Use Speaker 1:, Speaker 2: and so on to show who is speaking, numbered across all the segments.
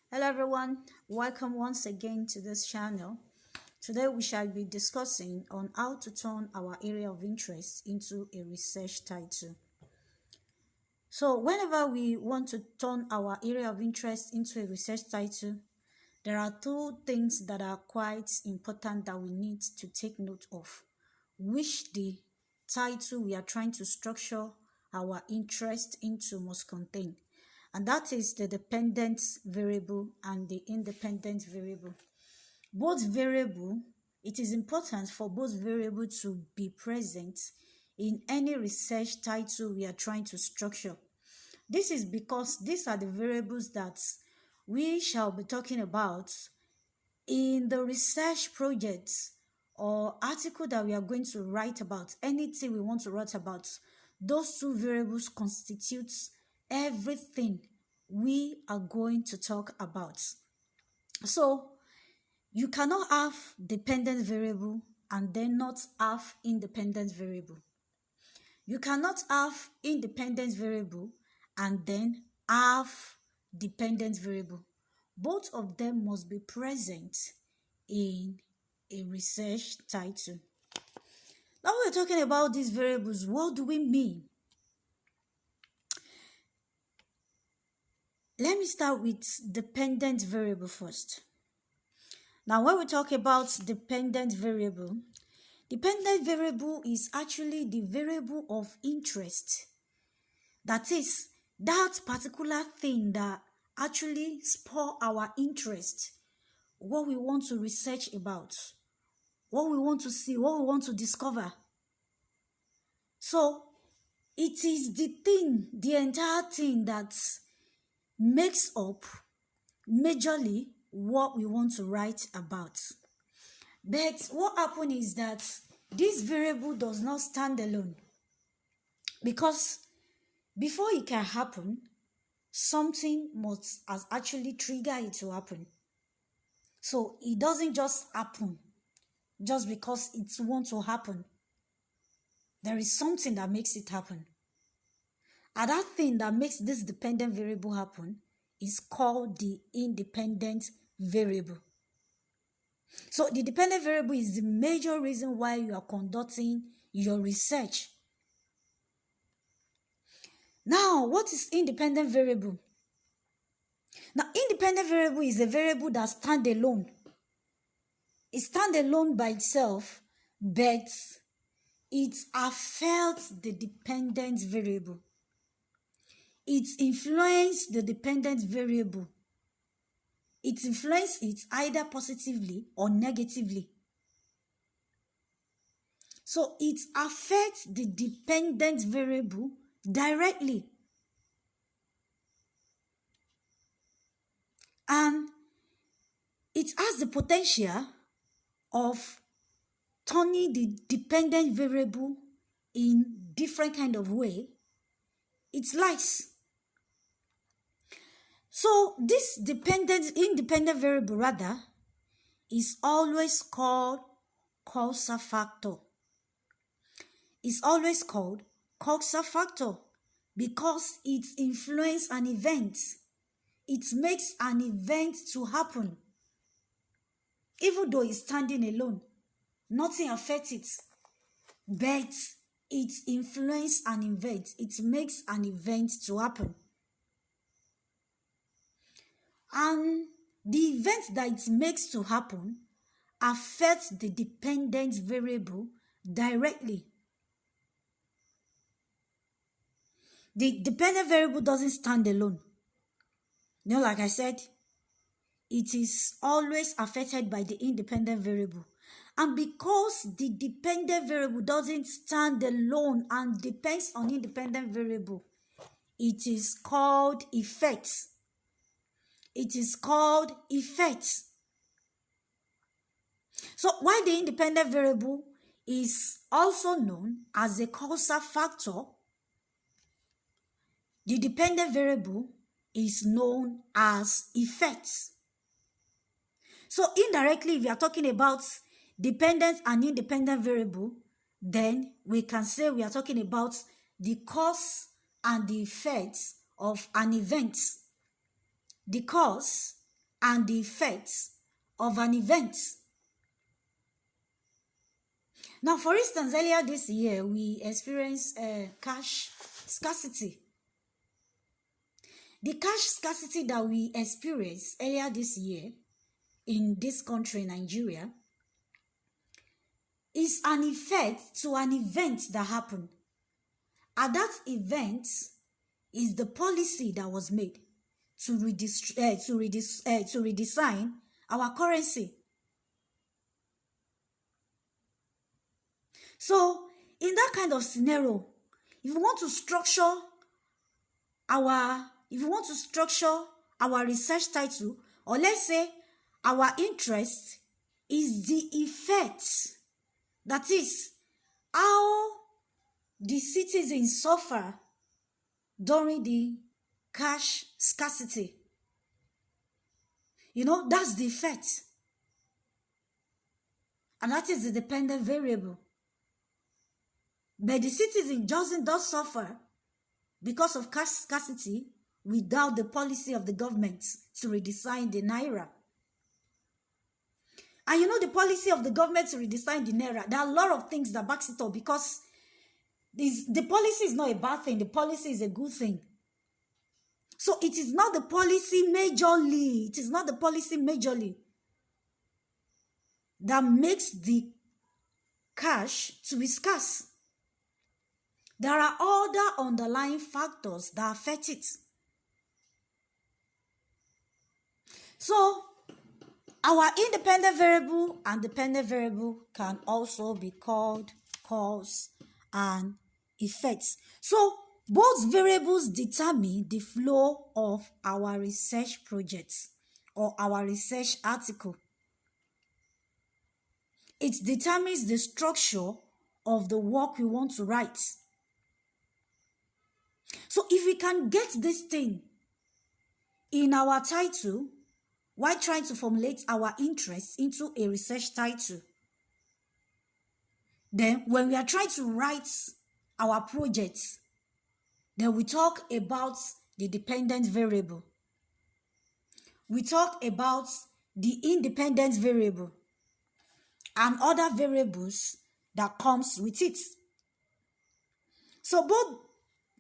Speaker 1: Hello everyone, welcome once again to this channel. Today we shall be discussing on how to turn our area of interest into a research title. So whenever we want to turn our area of interest into a research title, there are two things that are quite important that we need to take note of, which the title we are trying to structure our interest into must contain. And that is the dependent variable and the independent variable. Both variable, it is important for both variable to be present in any research title we are trying to structure. This is because these are the variables that we shall be talking about in the research projects or article that we are going to write about, anything we want to write about. Those two variables constitutes everything we are going to talk about. So you cannot have dependent variable and then not have independent variable. You cannot have independent variable and then have dependent variable. Both of them must be present in a research title. Now we're talking about these variables. What do we mean? Let me start with dependent variable first. Now when we talk about dependent variable is actually the variable of interest. That is, that particular thing that actually spur our interest, what we want to research about, what we want to see, what we want to discover. So it is the thing, the entire thing that makes up majorly what we want to write about. But what happens is that this variable does not stand alone, because before it can happen, something must has actually triggered it to happen. So it doesn't just happen just because it wants to happen. There is something that makes it happen. And that thing that makes this dependent variable happen is called the independent variable. So the dependent variable is the major reason why you are conducting your research. Now, what is independent variable? Now, independent variable is a variable that stands alone. It stands alone by itself, but it affects the dependent variable. It influences the dependent variable. It influences it either positively or negatively. So it affects the dependent variable directly. And it has the potential of turning the dependent variable in different kind of way it likes. So this independent variable rather is always called causal factor. It's always called causal factor because it influences an event. It makes an event to happen. Even though it's standing alone, nothing affects it, but it influences an event. It makes an event to happen. And the event that it makes to happen affects the dependent variable directly. The dependent variable doesn't stand alone. Like I said, it is always affected by the independent variable. And because the dependent variable doesn't stand alone and depends on independent variable, it is called effects. It is called effects. So while the independent variable is also known as a causal factor, the dependent variable is known as effects. So indirectly, if we are talking about dependent and independent variable, then we can say we are talking about the cause and the effects of an event. The cause and the effects of an event. Now, for instance, earlier this year, we experienced cash scarcity. The cash scarcity that we experienced earlier this year in this country, Nigeria, is an effect to an event that happened. And that event is the policy that was made to redesign our currency. So, in that kind of scenario, if you want to structure our research title, or let's say our interest is the effect, that is how the citizens suffer during the cash scarcity. That's the effect. And that is the dependent variable. But the citizen does suffer because of cash scarcity without the policy of the government to redesign the naira. And the policy of the government to redesign the naira, there are a lot of things that backs it up, because the policy is not a bad thing. The policy is a good thing. So it is not the policy majorly. It is not the policy majorly that makes the cash to be scarce. There are other underlying factors that affect it. So, our independent variable and dependent variable can also be called cause and effects. So, both variables determine the flow of our research projects or our research article. It determines the structure of the work we want to write. So if we can get this thing in our title while trying to formulate our interest into a research title, then when we are trying to write our projects, then we talk about the dependent variable. We talk about the independent variable and other variables that comes with it. So both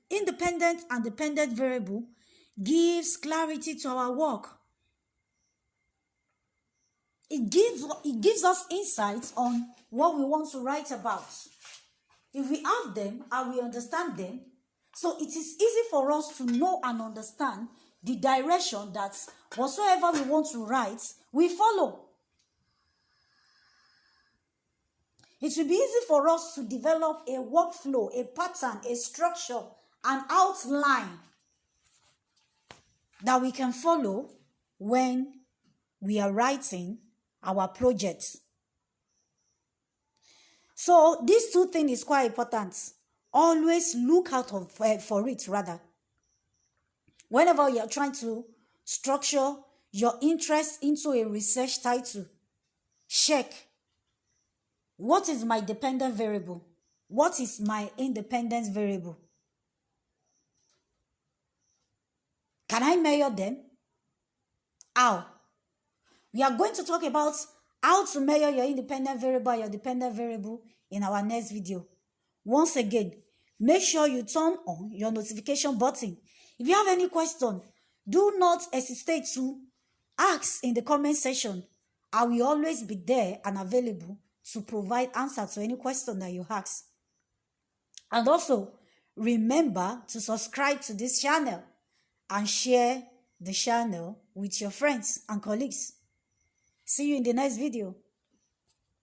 Speaker 1: independent and dependent variable gives clarity to our work. It gives us insights on what we want to write about. If we have them and we understand them, so it is easy for us to know and understand the direction that whatsoever we want to write, we follow. It will be easy for us to develop a workflow, a pattern, a structure, an outline that we can follow when we are writing our projects. So these two things is quite important. Always look out for it, rather. Whenever you are trying to structure your interest into a research title, check, what is my dependent variable? What is my independent variable? Can I measure them? How? We are going to talk about how to measure your independent variable and your dependent variable in our next video. Once again, make sure you turn on your notification button. If you have any question, do not hesitate to ask in the comment section. I will always be there and available to provide answers to any question that you ask. And also, remember to subscribe to this channel and share the channel with your friends and colleagues. See you in the next video.